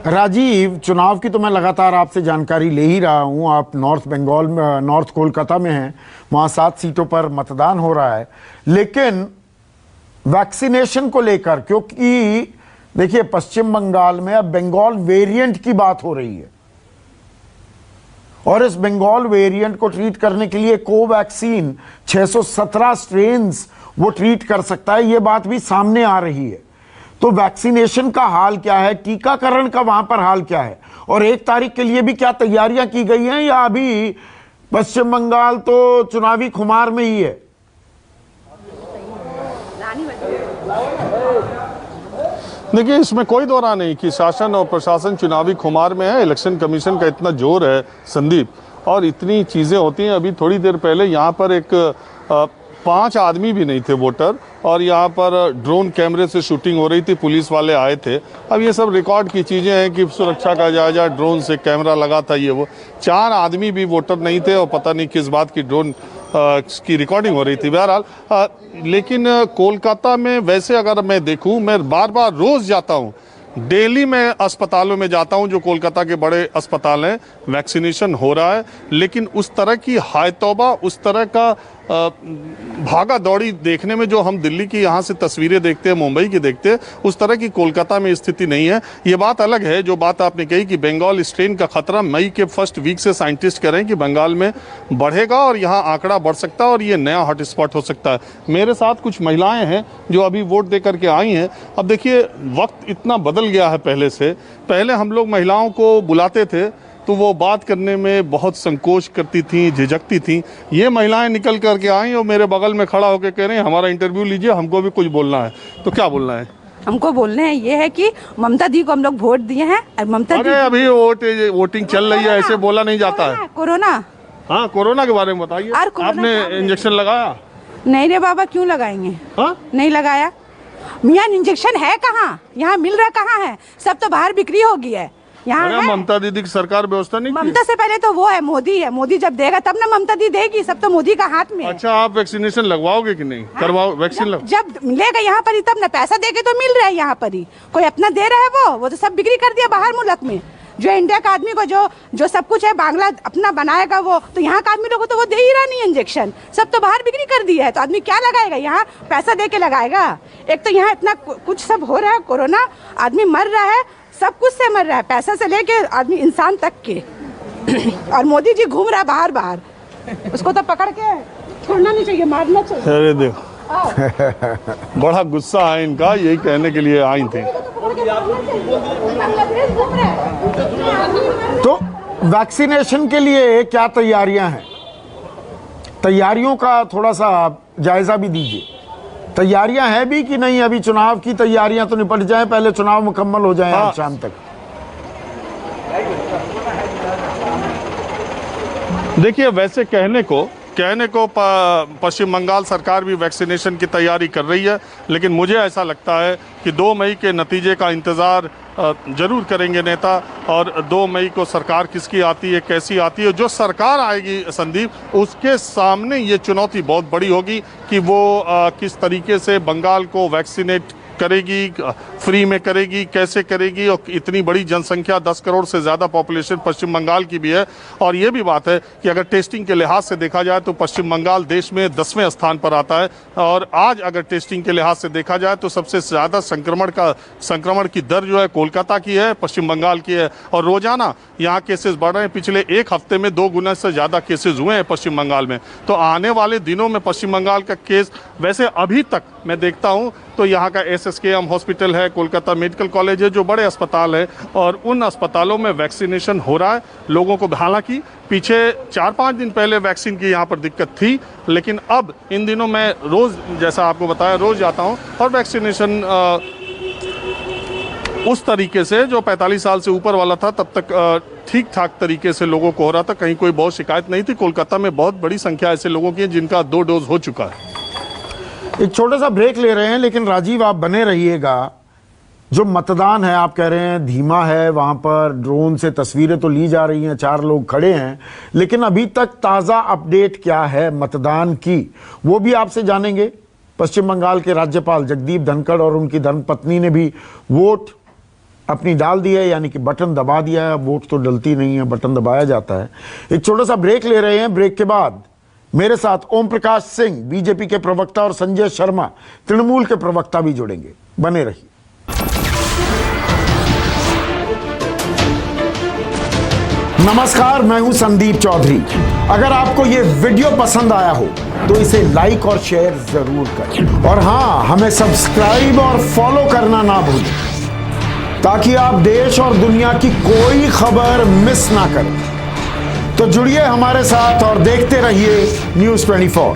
राजीव, चुनाव की तो मैं लगातार आपसे जानकारी ले ही रहा हूं। आप नॉर्थ बंगाल में, नॉर्थ कोलकाता में हैं, वहां 7 सीटों पर मतदान हो रहा है। लेकिन वैक्सीनेशन को लेकर, क्योंकि देखिए पश्चिम बंगाल में अब बंगाल वेरिएंट की बात हो रही है और इस बंगाल वेरिएंट को ट्रीट करने के लिए कोवैक्सीन 617 स्ट्रेन्स वो ट्रीट कर सकता है, ये बात भी सामने आ रही है। तो वैक्सीनेशन का हाल क्या है, टीकाकरण का वहां पर हाल क्या है, और 1 तारीख के लिए भी क्या तैयारियां की गई हैं, या अभी पश्चिम बंगाल तो चुनावी खुमार में ही है? देखिए, इसमें कोई दो राय नहीं कि शासन और प्रशासन चुनावी खुमार में है। इलेक्शन कमीशन का इतना जोर है संदीप, और इतनी चीज़ें होती हैं। अभी थोड़ी देर पहले यहाँ पर एक 5 आदमी भी नहीं थे वोटर, और यहाँ पर ड्रोन कैमरे से शूटिंग हो रही थी, पुलिस वाले आए थे। अब ये सब रिकॉर्ड की चीज़ें हैं कि सुरक्षा का जायजा, ड्रोन से कैमरा लगा था, ये वो। 4 आदमी भी वोटर नहीं थे, और पता नहीं किस बात की ड्रोन की रिकॉर्डिंग हो रही थी। बहरहाल लेकिन कोलकाता में वैसे अगर मैं देखूं, मैं बार बार रोज़ जाता हूं, डेली मैं अस्पतालों में जाता हूं जो कोलकाता के बड़े अस्पताल हैं, वैक्सीनेशन हो रहा है। लेकिन उस तरह की हाय तौबा, उस तरह का भागा दौड़ी देखने में जो हम दिल्ली की यहाँ से तस्वीरें देखते हैं, मुंबई की देखते हैं, उस तरह की कोलकाता में स्थिति नहीं है। ये बात अलग है जो बात आपने कही कि बंगाल स्ट्रेन का खतरा मई के फर्स्ट वीक से साइंटिस्ट कह रहे हैं कि बंगाल में बढ़ेगा और यहाँ आंकड़ा बढ़ सकता है और ये नया हॉटस्पॉट हो सकता है। मेरे साथ कुछ महिलाएं हैं जो अभी वोट दे करके आई हैं। अब देखिए, वक्त इतना बदल गया है पहले से। पहले हम लोग महिलाओं को बुलाते थे तो वो बात करने में बहुत संकोच करती थी, झिझकती थी। ये महिलाएं निकल करके आई और मेरे बगल में खड़ा होकर कह रहे हैं हमारा इंटरव्यू लीजिए, हमको भी कुछ बोलना है। तो क्या बोलना है? हमको बोलने हैं ये है कि ममता दी को हम लोग वोट दिए हैं। ममता दी अभी वोटिंग चल रही है, ऐसे बोला नहीं जाता है। कोरोना, हाँ, कोरोना के बारे में बताइए। आपने इंजेक्शन लगाया? नहीं रे बाबा, क्यों लगाएंगे? नहीं लगाया। मियाँ इंजेक्शन है कहाँ? यहाँ मिल रहा कहाँ है? सब तो बाहर बिक्री हो गई है। यहाँ ममता दीदी की सरकार व्यवस्था नहीं। ममता से पहले तो वो है, मोदी है। मोदी जब देगा तब ना ममता दी देगी। सब तो मोदी का हाथ में। अच्छा, आप वैक्सीनेशन लगवाओगे कि नहीं? करवाओ वैक्सीन। जब मिलेगा यहाँ पर ही तब ना, पैसा देके तो मिल रहा है यहाँ पर ही। कोई अपना दे रहा है, वो तो सब बिक्री कर दिया बाहर मुल्क में। जो इंडिया का आदमी को जो सब कुछ है, बांग्ला अपना बनाएगा वो, तो यहाँ का आदमी लोग को तो वो दे ही रहा नहीं इंजेक्शन। सब तो बाहर बिक्री कर दिया है, तो आदमी क्या लगाएगा? यहाँ पैसा दे के लगाएगा। एक तो यहाँ इतना कुछ सब हो रहा है, कोरोना, आदमी मर रहा है, सब कुछ से मर रहा है, पैसा से लेके आदमी इंसान तक के। और मोदी जी घूम रहा है बाहर बाहर, उसको तो पकड़ के छोड़ना नहीं चाहिए, मारना चाहिए। अरे देखो, बड़ा गुस्सा है इनका, यही कहने के लिए आई थी। तो वैक्सीनेशन के लिए क्या तैयारियां हैं? तैयारियों का थोड़ा सा जायजा भी दीजिए। तैयारियां हैं भी कि नहीं? अभी चुनाव की तैयारियां तो निपट जाएं, पहले चुनाव मुकम्मल हो जाएं आज शाम तक। देखिए, वैसे कहने को पश्चिम बंगाल सरकार भी वैक्सीनेशन की तैयारी कर रही है, लेकिन मुझे ऐसा लगता है कि 2 मई के नतीजे का इंतज़ार जरूर करेंगे नेता। और 2 मई को सरकार किसकी आती है, कैसी आती है, जो सरकार आएगी संदीप, उसके सामने ये चुनौती बहुत बड़ी होगी कि वो किस तरीके से बंगाल को वैक्सीनेट करेगी, फ्री में करेगी, कैसे करेगी। और इतनी बड़ी जनसंख्या, 10 करोड़ से ज़्यादा पॉपुलेशन पश्चिम बंगाल की भी है। और ये भी बात है कि अगर टेस्टिंग के लिहाज से देखा जाए तो पश्चिम बंगाल देश में 10वें स्थान पर आता है। और आज अगर टेस्टिंग के लिहाज से देखा जाए तो सबसे ज़्यादा संक्रमण की दर जो है कोलकाता की है, पश्चिम बंगाल की है। और रोज़ाना यहाँ केसेस बढ़ रहे हैं। पिछले 1 हफ्ते में 2 गुना से ज़्यादा केसेस हुए हैं पश्चिम बंगाल में। तो आने वाले दिनों में पश्चिम बंगाल का केस, वैसे अभी तक मैं देखता हूँ तो यहाँ का SSKM हॉस्पिटल है, कोलकाता मेडिकल कॉलेज है, जो बड़े अस्पताल है, और उन अस्पतालों में वैक्सीनेशन हो रहा है लोगों को। हालांकि पीछे 4-5 दिन पहले वैक्सीन की यहाँ पर दिक्कत थी, लेकिन अब इन दिनों मैं रोज़, जैसा आपको बताया, रोज़ जाता हूँ और वैक्सीनेशन उस तरीके से जो 45 साल से ऊपर वाला था तब तक ठीक ठाक तरीके से लोगों को हो रहा था। कहीं कोई बहुत शिकायत नहीं थी। कोलकाता में बहुत बड़ी संख्या ऐसे लोगों की है जिनका 2 डोज हो चुका है। एक छोटा सा ब्रेक ले रहे हैं, लेकिन राजीव आप बने रहिएगा। जो मतदान है, आप कह रहे हैं धीमा है, वहां पर ड्रोन से तस्वीरें तो ली जा रही हैं, 4 लोग खड़े हैं, लेकिन अभी तक ताज़ा अपडेट क्या है मतदान की, वो भी आपसे जानेंगे। पश्चिम बंगाल के राज्यपाल जगदीप धनखड़ और उनकी धर्मपत्नी ने भी वोट अपनी डाल दी है, यानी कि बटन दबा दिया है। वोट तो डलती नहीं है, बटन दबाया जाता है। एक छोटा सा ब्रेक ले रहे हैं। ब्रेक के बाद मेरे साथ ओम प्रकाश सिंह बीजेपी के प्रवक्ता और संजय शर्मा तृणमूल के प्रवक्ता भी जुड़ेंगे। बने रहिए। नमस्कार, मैं हूं संदीप चौधरी। अगर आपको ये वीडियो पसंद आया हो तो इसे लाइक और शेयर जरूर करें, और हां, हमें सब्सक्राइब और फॉलो करना ना भूलें, ताकि आप देश और दुनिया की कोई खबर मिस ना करें। तो जुड़िए हमारे साथ और देखते रहिए News 24।